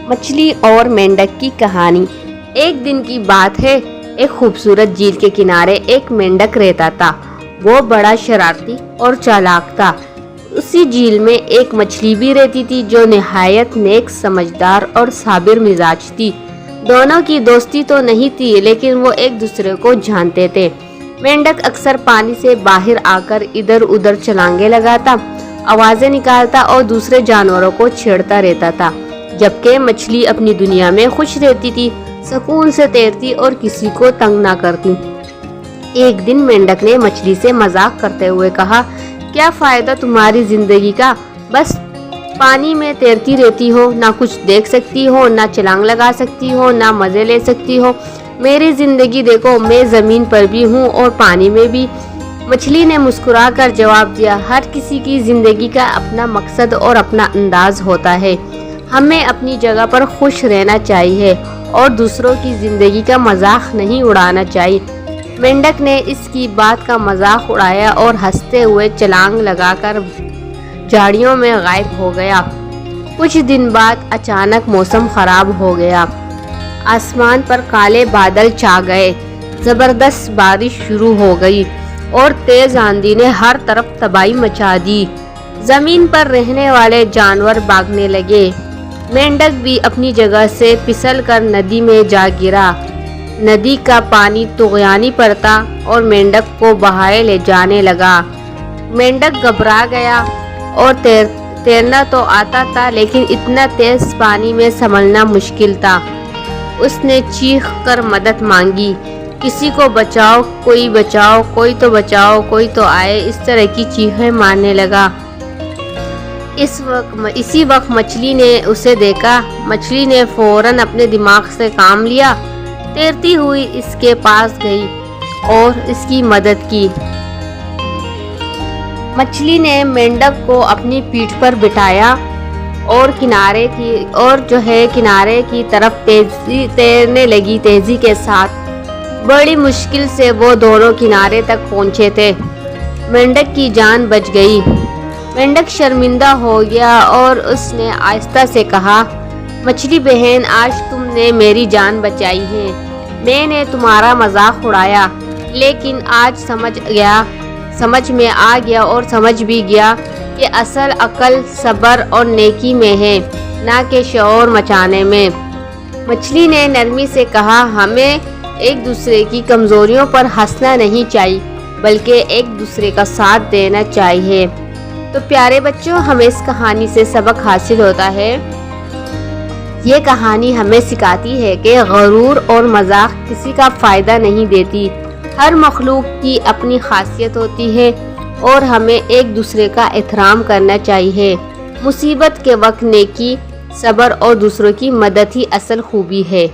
मछली और मेंढक की कहानी। एक दिन की बात है, एक खूबसूरत झील के किनारे एक मेंढक रहता था। वो बड़ा शरारती और चालाक था। उसी झील में एक मछली भी रहती थी जो निहायत नेक, समझदार और साबिर मिजाज थी। दोनों की दोस्ती तो नहीं थी, लेकिन वो एक दूसरे को जानते थे। मेंढक अक्सर पानी से बाहर आकर इधर उधर छलांगे लगाता, आवाजें निकालता और दूसरे जानवरों को छेड़ता रहता था, जबकि मछली अपनी दुनिया में खुश रहती थी, सुकून से तैरती और किसी को तंग ना करती। एक दिन मेंढक ने मछली से मजाक करते हुए कहा, क्या फायदा तुम्हारी जिंदगी का, बस पानी में तैरती रहती हो, ना कुछ देख सकती हो, ना छलांग लगा सकती हो, ना मजे ले सकती हो। मेरी जिंदगी देखो, मैं जमीन पर भी हूँ और पानी में भी। मछली ने मुस्कुराकर जवाब दिया, हर किसी की जिंदगी का अपना मकसद और अपना अंदाज होता है। हमें अपनी जगह पर खुश रहना चाहिए और दूसरों की जिंदगी का मजाक नहीं उड़ाना चाहिए। मेंढक ने इसकी बात का मजाक उड़ाया और हंसते हुए छलांग लगाकर झाड़ियों में गायब हो गया। कुछ दिन बाद अचानक मौसम खराब हो गया। आसमान पर काले बादल छा गए, जबरदस्त बारिश शुरू हो गई और तेज आंधी ने हर तरफ तबाही मचा दी। जमीन पर रहने वाले जानवर भागने लगे। मेंढक भी अपनी जगह से फिसल कर नदी में जा गिरा। नदी का पानी तुगयानी पड़ता और मेंढक को बहाए ले जाने लगा। मेंढक घबरा गया और तैरना तो आता था, लेकिन इतना तेज पानी में संभलना मुश्किल था। उसने चीख कर मदद मांगी, किसी को बचाओ, कोई बचाओ, कोई तो बचाओ, कोई तो आए, इस तरह की चीखें मारने लगा। इसी वक्त मछली ने उसे देखा। मछली ने फौरन अपने दिमाग से काम लिया, तैरती हुई इसके पास गई और इसकी मदद की। मछली ने मेंढक को अपनी पीठ पर बिठाया और किनारे की तरफ तैरने लगी। तेजी के साथ बड़ी मुश्किल से वो दोनों किनारे तक पहुंचे थे। मेंढक की जान बच गई। मेंढक शर्मिंदा हो गया और उसने आहिस्ता से कहा, मछली बहन, आज तुमने मेरी जान बचाई है। मैंने तुम्हारा मजाक उड़ाया, लेकिन आज समझ में आ गया और समझ भी गया कि असल अकल सब्र और नेकी में है, ना कि शोर मचाने में। मछली ने नरमी से कहा, हमें एक दूसरे की कमजोरियों पर हंसना नहीं चाहिए, बल्कि एक दूसरे का साथ देना चाहिए। तो प्यारे बच्चों, हमें इस कहानी से सबक हासिल होता है। ये कहानी हमें सिखाती है कि गरूर और मजाक किसी का फायदा नहीं देती। हर मखलूक की अपनी खासियत होती है और हमें एक दूसरे का एहतराम करना चाहिए। मुसीबत के वक्त नेकी, सब्र और दूसरों की मदद ही असल खूबी है।